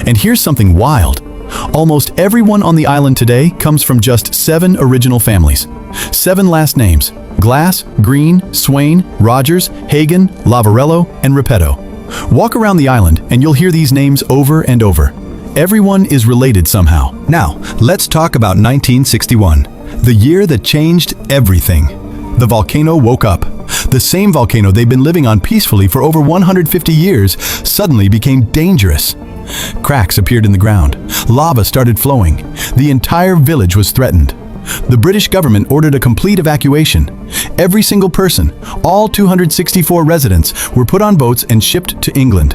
And here's something wild. Almost everyone on the island today comes from just 7 original families. 7 last names: Glass, Green, Swain, Rogers, Hagen, Lavarello, and Repetto. Walk around the island and you'll hear these names over and over. Everyone is related somehow. Now, let's talk about 1961, the year that changed everything. The volcano woke up. The same volcano they've been living on peacefully for over 150 years suddenly became dangerous. Cracks appeared in the ground. Lava started flowing. The entire village was threatened. The British government ordered a complete evacuation. Every single person, all 264 residents, were put on boats and shipped to England.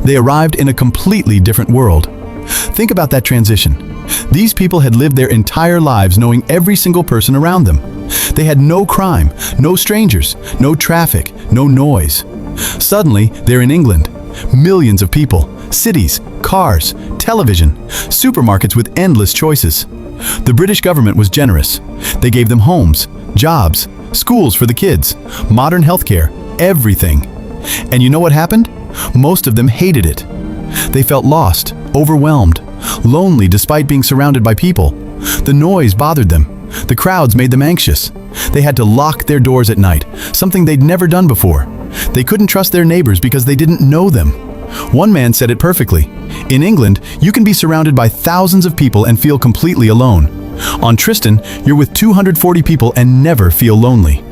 They arrived in a completely different world. Think about that transition. These people had lived their entire lives knowing every single person around them. They had no crime, no strangers, no traffic, no noise. Suddenly, they're in England. Millions of people, cities, cars, television, supermarkets with endless choices. The British government was generous. They gave them homes, jobs, schools for the kids, modern healthcare, everything. And you know what happened? Most of them hated it. They felt lost, overwhelmed, lonely despite being surrounded by people. The noise bothered them. The crowds made them anxious. They had to lock their doors at night, something they'd never done before. They couldn't trust their neighbors because they didn't know them. One man said it perfectly. In England, you can be surrounded by thousands of people and feel completely alone. On Tristan, you're with 240 people and never feel lonely.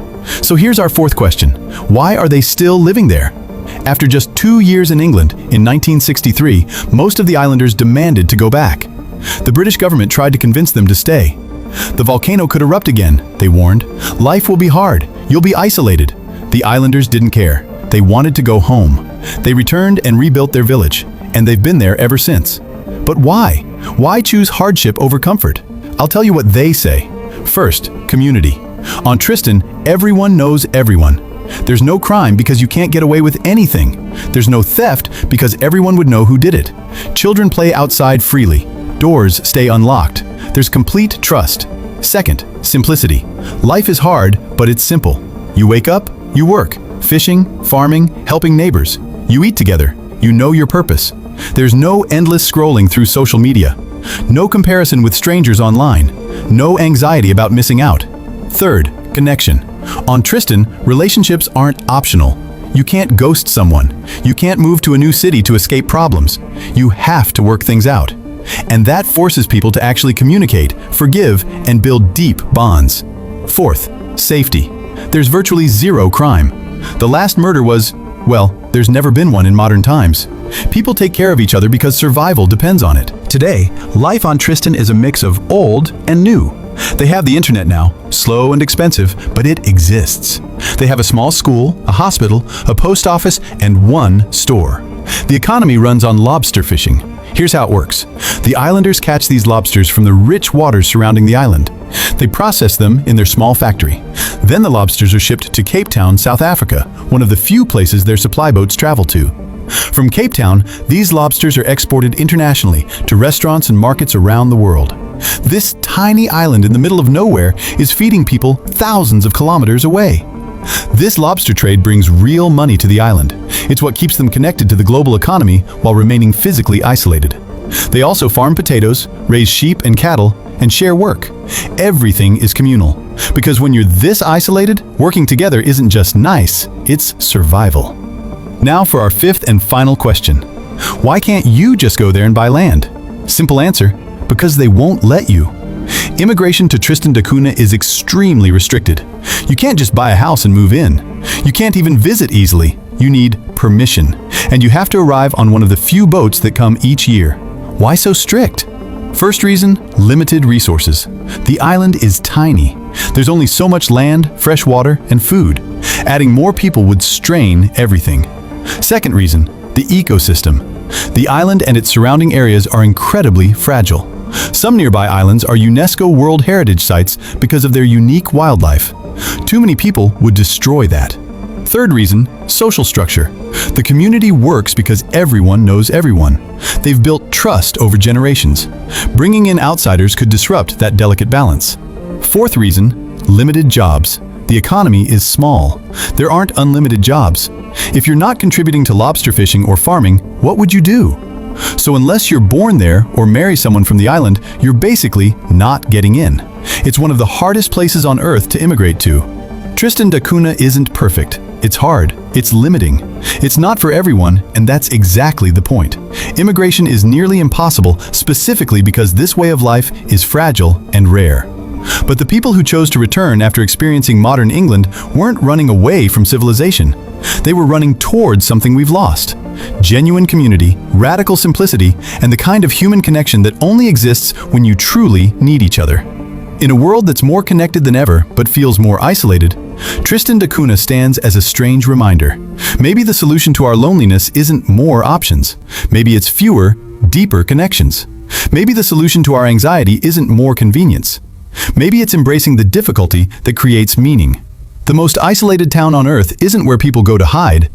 So here's our 4th question. Why are they still living there? After just 2 years in England, in 1963, most of the islanders demanded to go back. The British government tried to convince them to stay. The volcano could erupt again, they warned. Life will be hard. You'll be isolated. The islanders didn't care. They wanted to go home. They returned and rebuilt their village, and they've been there ever since. But why? Why choose hardship over comfort? I'll tell you what they say. First, community. On Tristan, everyone knows everyone. There's no crime because you can't get away with anything. There's no theft because everyone would know who did it. Children play outside freely. Doors stay unlocked. There's complete trust. Second, simplicity. Life is hard, but it's simple. You wake up, you work. Fishing, farming, helping neighbors. You eat together. You know your purpose. There's no endless scrolling through social media. No comparison with strangers online. No anxiety about missing out. Third, connection. On Tristan, relationships aren't optional. You can't ghost someone. You can't move to a new city to escape problems. You have to work things out. And that forces people to actually communicate, forgive, and build deep bonds. Fourth, safety. There's virtually zero crime. The last murder was, well, there's never been one in modern times. People take care of each other because survival depends on it. Today, life on Tristan is a mix of old and new. They have the internet now, slow and expensive, but it exists. They have a small school, a hospital, a post office, and one store. The economy runs on lobster fishing. Here's how it works. The islanders catch these lobsters from the rich waters surrounding the island. They process them in their small factory. Then the lobsters are shipped to Cape Town, South Africa, one of the few places their supply boats travel to. From Cape Town, these lobsters are exported internationally to restaurants and markets around the world. This tiny island in the middle of nowhere is feeding people thousands of kilometers away. This lobster trade brings real money to the island. It's what keeps them connected to the global economy while remaining physically isolated. They also farm potatoes, raise sheep and cattle, and share work. Everything is communal. Because when you're this isolated, working together isn't just nice, it's survival. Now for our 5th and final question. Why can't you just go there and buy land? Simple answer, because they won't let you. Immigration to Tristan da Cunha is extremely restricted. You can't just buy a house and move in. You can't even visit easily. You need permission. And you have to arrive on one of the few boats that come each year. Why so strict? First reason, limited resources. The island is tiny. There's only so much land, fresh water, and food. Adding more people would strain everything. Second reason, the ecosystem. The island and its surrounding areas are incredibly fragile. Some nearby islands are UNESCO World Heritage Sites because of their unique wildlife. Too many people would destroy that. Third reason, social structure. The community works because everyone knows everyone. They've built trust over generations. Bringing in outsiders could disrupt that delicate balance. Fourth reason, limited jobs. The economy is small. There aren't unlimited jobs. If you're not contributing to lobster fishing or farming, what would you do? So unless you're born there or marry someone from the island, you're basically not getting in. It's one of the hardest places on Earth to immigrate to. Tristan da Cunha isn't perfect. It's hard. It's limiting. It's not for everyone, and that's exactly the point. Immigration is nearly impossible, specifically because this way of life is fragile and rare. But the people who chose to return after experiencing modern England weren't running away from civilization. They were running towards something we've lost. Genuine community, radical simplicity, and the kind of human connection that only exists when you truly need each other. In a world that's more connected than ever, but feels more isolated, Tristan da Cunha stands as a strange reminder. Maybe the solution to our loneliness isn't more options. Maybe it's fewer, deeper connections. Maybe the solution to our anxiety isn't more convenience. Maybe it's embracing the difficulty that creates meaning. The most isolated town on Earth isn't where people go to hide.